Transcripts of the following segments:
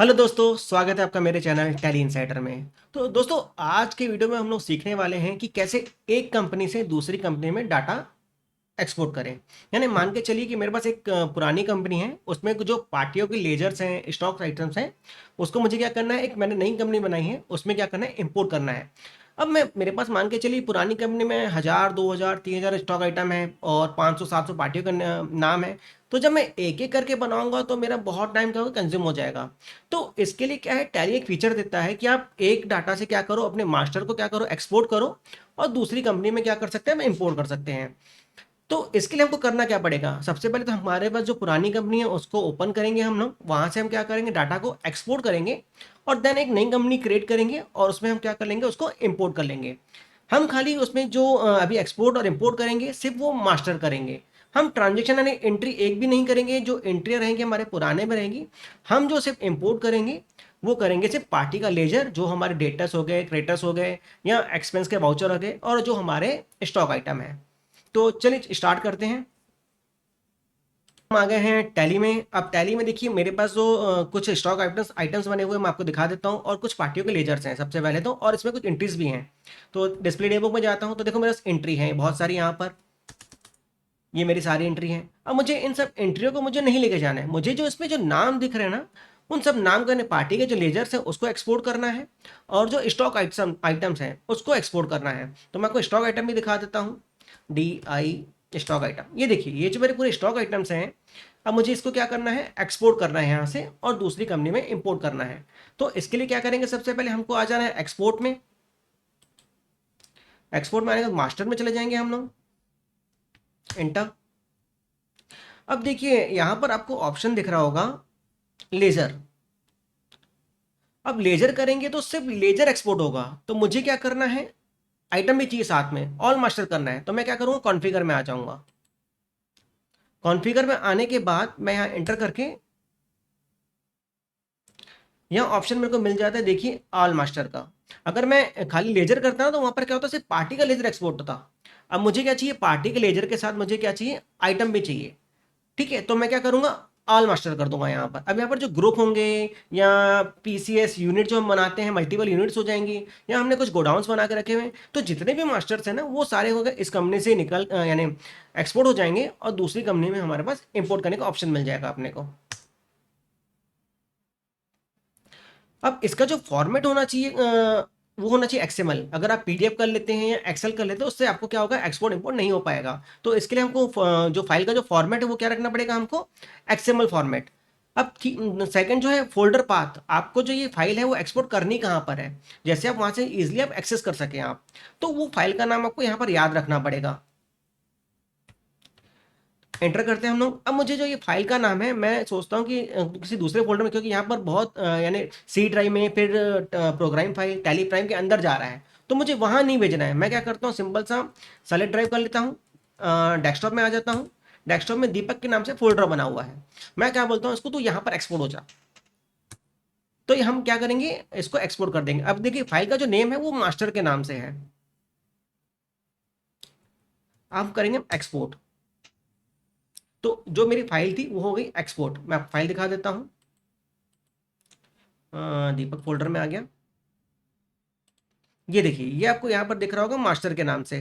Hello दोस्तों, स्वागत है आपका मेरे चैनल टैली इनसाइडर में। तो दोस्तों, आज के वीडियो में हम लोग सीखने वाले हैं कि कैसे एक कंपनी से दूसरी कंपनी में डाटा एक्सपोर्ट करें। यानी मान के चलिए कि मेरे पास एक पुरानी कंपनी है, उसमें जो पार्टियों के लेजर्स हैं, स्टॉक आइटम्स हैं, उसको मुझे क्या करना है, एक मैंने नई कंपनी बनाई है, उसमें क्या करना है, इंपोर्ट करना है। अब मैं मेरे पास मान के चलिए पुरानी कंपनी में 1000 2000 3000 स्टॉक आइटम है और 500 700 पार्टियों का नाम है। तो जब मैं एक एक करके बनाऊंगा तो मेरा बहुत टाइम का कंज्यूम हो जाएगा। तो इसके लिए क्या है, टैली एक फीचर देता है कि आप एक डाटा से क्या करो, अपने मास्टर को क्या करो, एक्सपोर्ट करो, और दूसरी कंपनी में क्या कर सकते हैं, हम इंपोर्ट कर सकते हैं। तो इसके लिए हमको करना क्या पड़ेगा, सबसे पहले तो हमारे पास जो पुरानी कंपनी है उसको ओपन करेंगे हम लोग, वहां से हम क्या करेंगे, डाटा को एक्सपोर्ट करेंगे और देन एक नई कंपनी क्रिएट करेंगे और उसमें हम क्या कर लेंगे, उसको इंपोर्ट कर लेंगे। हम खाली उसमें जो अभी एक्सपोर्ट और इंपोर्ट करेंगे सिर्फ वो मास्टर करेंगे। हम ट्रांजेक्शन यानी एंट्री एक भी नहीं करेंगे, जो एंट्रियाँ रहेंगी हमारे पुराने में रहेंगी। हम जो सिर्फ इंपोर्ट करेंगे वो करेंगे सिर्फ पार्टी का लेजर, जो हमारे डेटर्स हो गए, क्रेडिटर्स हो गए, या एक्सपेंस के वाउचर हो गए, और जो हमारे स्टॉक आइटम है। तो चलिए स्टार्ट करते हैं। हम आ गए हैं टैली में। अब टैली में देखिए मेरे पास जो कुछ स्टॉक आइटम्स आइटम्स बने हुए हैं, मैं आपको दिखा देता हूँ, और कुछ पार्टियों के लेजर्स हैं सबसे पहले तो, और इसमें कुछ एंट्रीज भी हैं। तो डिस्प्ले डे बुक में जाता हूँ तो देखो मेरे पास एंट्री है बहुत सारी यहाँ पर। ये मेरी सारी एंट्री हैं। अब मुझे इन सब एंट्रियों को मुझे नहीं लेके जाना है, मुझे जो इसमें जो नाम दिख रहे हैं ना, उन सब नाम करने पार्टी के जो लेजर्स हैं उसको एक्सपोर्ट करना है, और जो स्टॉक आइटम्स हैं उसको एक्सपोर्ट करना है। तो मैं आपको स्टॉक आइटम भी दिखा देता हूँ। डी आई स्टॉक आइटम, ये देखिए, ये जो मेरे पूरे स्टॉक आइटम्स हैं। अब मुझे इसको क्या करना है, एक्सपोर्ट करना है यहाँ से और दूसरी कंपनी में इंपोर्ट करना है। तो इसके लिए क्या करेंगे, सबसे पहले हमको आ जाना है एक्सपोर्ट में। एक्सपोर्ट में आने के बाद मास्टर में चले जाएंगे हम लोग, इंटर। अब देखिए यहाँ पर आपको ऑप्शन दिख रहा होगा, लेजर। अब लेजर करेंगे तो सिर्फ लेजर एक्सपोर्ट होगा, तो मुझे क्या करना है, आइटम भी चाहिए साथ में, ऑल मास्टर करना है। तो मैं क्या करूँगा, कॉन्फ़िगर में आ जाऊँगा। कॉन्फ़िगर में आने के बाद मैं यहाँ एंटर करके, यहाँ ऑप्शन मेरे को मिल जाता है, देखिए ऑल मास्टर का। अगर मैं खाली लेजर करता ना तो वहाँ पर क्या होता है, सिर्फ पार्टी का लेजर एक्सपोर्ट होता। अब मुझे क्या चाहिए, पार्टी के लेजर के साथ मुझे क्या चाहिए, आइटम भी चाहिए। ठीक है, तो मैं क्या करूँगा, ऑल मास्टर कर दूंगा यहाँ पर। अब यहाँ पर जो ग्रुप होंगे या पीसीएस यूनिट जो हम बनाते हैं, मल्टीपल यूनिट्स हो जाएंगी, या हमने कुछ गोडाउंस बना के रखे हुए हैं, तो जितने भी मास्टर्स हैं ना वो सारे हो गए इस कंपनी से निकल यानी एक्सपोर्ट हो जाएंगे, और दूसरी कंपनी में हमारे पास इंपोर्ट करने का ऑप्शन मिल जाएगा अपने को। अब इसका जो फॉर्मेट होना चाहिए वो होना चाहिए एक्सएमएल। अगर आप पीडीएफ कर लेते हैं या एक्सेल कर लेते हैं, उससे आपको क्या होगा, एक्सपोर्ट इंपोर्ट नहीं हो पाएगा। तो इसके लिए हमको जो फाइल का जो फॉर्मेट है वो क्या रखना पड़ेगा हमको, एक्सएमएल फॉर्मेट। अब सेकंड जो है, फोल्डर पाथ, आपको जो ये फाइल है वो एक्सपोर्ट करनी कहाँ पर है, जैसे आप वहाँ से इजिली आप एक्सेस कर सकें आप, तो वो फाइल का नाम आपको यहाँ पर याद रखना पड़ेगा। एंटर करते हैं हम लोग। अब मुझे जो ये फाइल का नाम है, मैं सोचता हूँ कि किसी दूसरे फोल्डर में, क्योंकि यहाँ पर बहुत यानी सी ड्राइव में, फिर प्रोग्राम फाइल टैली प्राइम के अंदर जा रहा है, तो मुझे वहाँ नहीं भेजना है। मैं क्या करता हूँ, सिंपल सा सेलेक्ट ड्राइव कर लेता हूँ, डेस्कटॉप में आ जाता हूँ। डेस्कटॉप में दीपक के नाम से फोल्डर बना हुआ है, मैं क्या बोलता हूँ इसको, तो यहाँ पर एक्सपोर्ट हो जा। तो ये हम क्या करेंगे, इसको एक्सपोर्ट कर देंगे। अब देखिए फाइल का जो नेम है वो मास्टर के नाम से है। आप करेंगे एक्सपोर्ट, तो जो मेरी फाइल थी वो हो गई एक्सपोर्ट। मैं आपको फाइल दिखा देता हूँ। दीपक फोल्डर में आ गया। ये देखिए, ये आपको यहाँ पर दिख रहा होगा मास्टर के नाम से।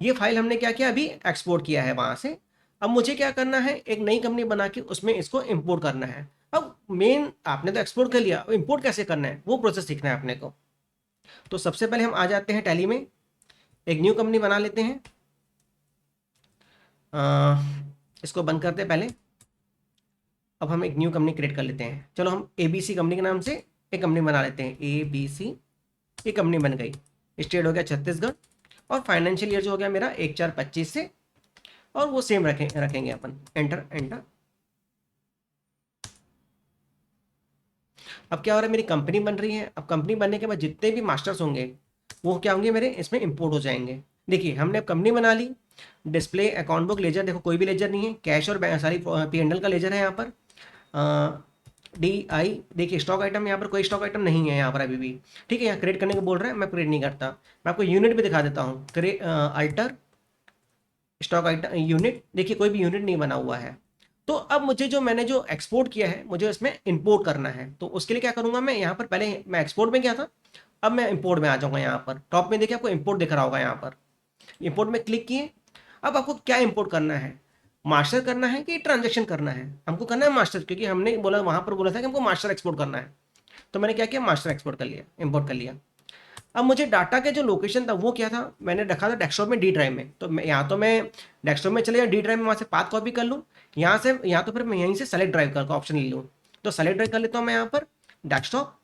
ये फाइल हमने क्या किया, अभी एक्सपोर्ट किया है वहां से। अब मुझे क्या करना है, एक नई कंपनी बना के उसमें इसको इंपोर्ट करना है। अब मेन, आपने तो एक्सपोर्ट कर लिया, अब इंपोर्ट कैसे करना है वो प्रोसेस सीखना है अपने को। तो सबसे पहले हम आ जाते हैं टैली में, एक न्यू कंपनी बना लेते हैं। अ, इसको बंद करते हैं पहले। अब हम एक न्यू कंपनी क्रिएट कर लेते हैं। चलो हम एबीसी कंपनी के नाम से एक कंपनी बना लेते हैं, एबीसी। ये कंपनी बन गई। स्टेट हो गया छत्तीसगढ़, और फाइनेंशियल ईयर जो हो गया मेरा 1/4/25 से, और वो सेम रखेंगे अपन। Enter enter. अब क्या हो रहा है, मेरी कंपनी बन रही है। अब कंपनी बनने के बाद जितने भी मास्टर्स होंगे वो क्या होंगे, मेरे इसमें इंपोर्ट हो जाएंगे। देखिए हमने कंपनी बना ली। डिस्प्ले अकाउंट बुक लेजर, देखो कोई भी लेजर नहीं है, कैश और सारी पी&एल का लेजर है यहाँ पर। डी आई, देखिए स्टॉक आइटम, यहाँ पर कोई स्टॉक आइटम नहीं है यहाँ पर अभी भी। ठीक है, यहाँ क्रिएट करने को बोल रहे हैं, मैं क्रिएट नहीं करता। मैं आपको यूनिट भी दिखा देता हूँ, अल्टर स्टॉक आइटम यूनिट। देखिए कोई भी यूनिट नहीं बना हुआ है। तो अब मुझे जो मैंने जो एक्सपोर्ट किया है मुझे उसमें इंपोर्ट करना है। तो उसके लिए क्या करूंगा मैं, यहाँ पर पहले मैं एक्सपोर्ट में गया था, अब मैं इंपोर्ट में आ जाऊंगा। यहाँ पर टॉप में देखिए आपको इंपोर्ट दिख रहा होगा, यहाँ पर इंपोर्ट में क्लिक किए। अब आपको क्या इंपोर्ट करना है, मास्टर करना है कि ट्रांजेक्शन करना है? हमको करना है मास्टर, क्योंकि हमने बोला वहां पर बोला था कि हमको मास्टर एक्सपोर्ट करना है। तो मैंने क्या किया, मास्टर एक्सपोर्ट कर लिया, इंपोर्ट कर लिया। अब मुझे डाटा का जो लोकेशन था वो क्या था, मैंने रखा था डेस्कटॉप में डी ड्राइव में। तो मैं यहाँ तो मैं डेस्कटॉप में चले या डी ड्राइव में वहाँ से पाथ कॉपी कर लूँ, यहाँ से या तो फिर मैं यहीं से सेलेक्ट ड्राइव का ऑप्शन ले लूँ। तो सेलेक्ट ड्राइव कर लेता हूँ मैं यहाँ पर डेस्कटॉप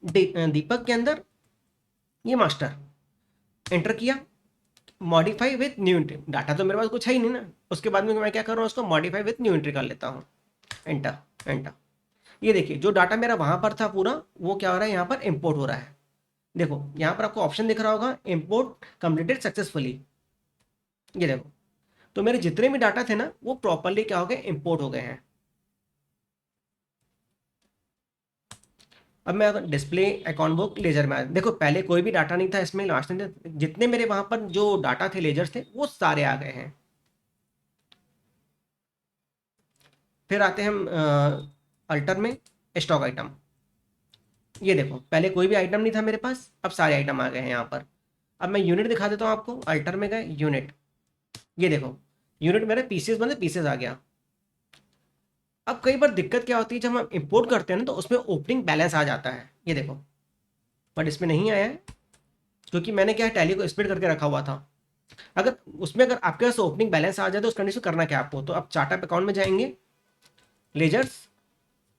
दीपक के अंदर ये मास्टर एंटर किया, modify with new entry. Data तो मेरे पास कुछ है ही नहीं ना, उसके बाद में मैं क्या कर रहा हूँ, उसको मॉडिफाई विथ न्यू एंट्री कर लेता हूँ। Enter, enter. ये देखिए जो डाटा मेरा वहां पर था पूरा, वो क्या हो रहा है, यहाँ पर इंपोर्ट हो रहा है। देखो यहाँ पर आपको ऑप्शन दिख रहा होगा, इंपोर्ट कंप्लीटेड सक्सेसफुली। ये देखो, तो मेरे जितने भी डाटा थे ना वो प्रॉपरली क्या हो गए, इंपोर्ट हो गए हैं। अब मैं अगर डिस्प्ले अकाउंट बुक लेजर में देखो, पहले कोई भी डाटा नहीं था इसमें, लास्ट में जितने मेरे वहां पर जो डाटा थे लेजर्स थे वो सारे आ गए हैं। फिर आते हैं हम अल्टर में, स्टॉक आइटम। ये देखो पहले कोई भी आइटम नहीं था मेरे पास, अब सारे आइटम आ गए हैं यहाँ पर। अब मैं यूनिट दिखा देता हूँ आपको, अल्टर में गए यूनिट, ये देखो यूनिट मेरे पीसेस बने, पीसेस आ गया। अब कई बार दिक्कत क्या होती है, जब हम इंपोर्ट करते हैं ना तो उसमें ओपनिंग बैलेंस आ जाता है, ये देखो। बट इसमें नहीं आया है, क्योंकि मैंने क्या है, टैली को स्प्लिट करके रखा हुआ था। अगर उसमें अगर आपके पास ओपनिंग बैलेंस आ जाए तो उस कंडीशन करना क्या आपको, तो आप चार्ट अकाउंट में जाएंगे, लेजर्स,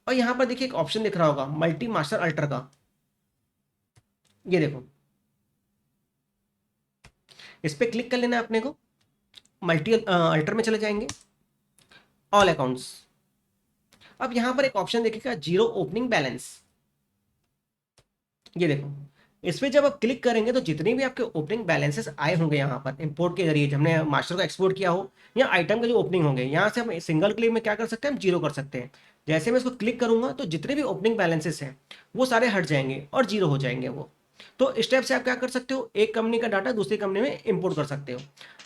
और यहाँ पर देखिए एक ऑप्शन दिख रहा होगा मल्टी मास्टर अल्टर का, ये देखो इस पर क्लिक कर लेना है अपने को। मल्टी अल्टर में चले जाएंगे, ऑल अकाउंट्स। अब यहाँ पर एक ऑप्शन देखिएगा जीरो ओपनिंग बैलेंस, ये देखो इस पर जब आप क्लिक करेंगे तो जितने भी आपके ओपनिंग बैलेंसेस आए होंगे यहाँ पर इंपोर्ट के जरिए, हमने मास्टर को एक्सपोर्ट किया हो या आइटम के जो ओपनिंग होंगे, यहाँ से हम सिंगल क्लिक में क्या कर सकते हैं, हम जीरो कर सकते हैं। जैसे मैं इसको क्लिक करूंगा तो जितने भी ओपनिंग बैलेंसेस हैं वो सारे हट जाएंगे और जीरो हो जाएंगे वो। तो इस टाइप से आप क्या कर सकते हो, एक कंपनी का डाटा दूसरी कंपनी में इंपोर्ट कर सकते हो।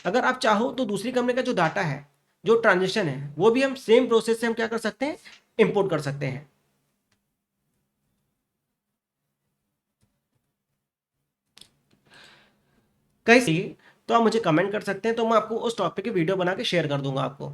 अगर आप चाहो तो दूसरी कंपनी का जो डाटा है, जो ट्रांजेक्शन है, वो भी हम सेम प्रोसेस से हम क्या कर सकते हैं, इंपोर्ट कर सकते हैं। कहीं से तो आप मुझे कमेंट कर सकते हैं, तो मैं आपको उस टॉपिक की वीडियो बना के शेयर कर दूंगा आपको।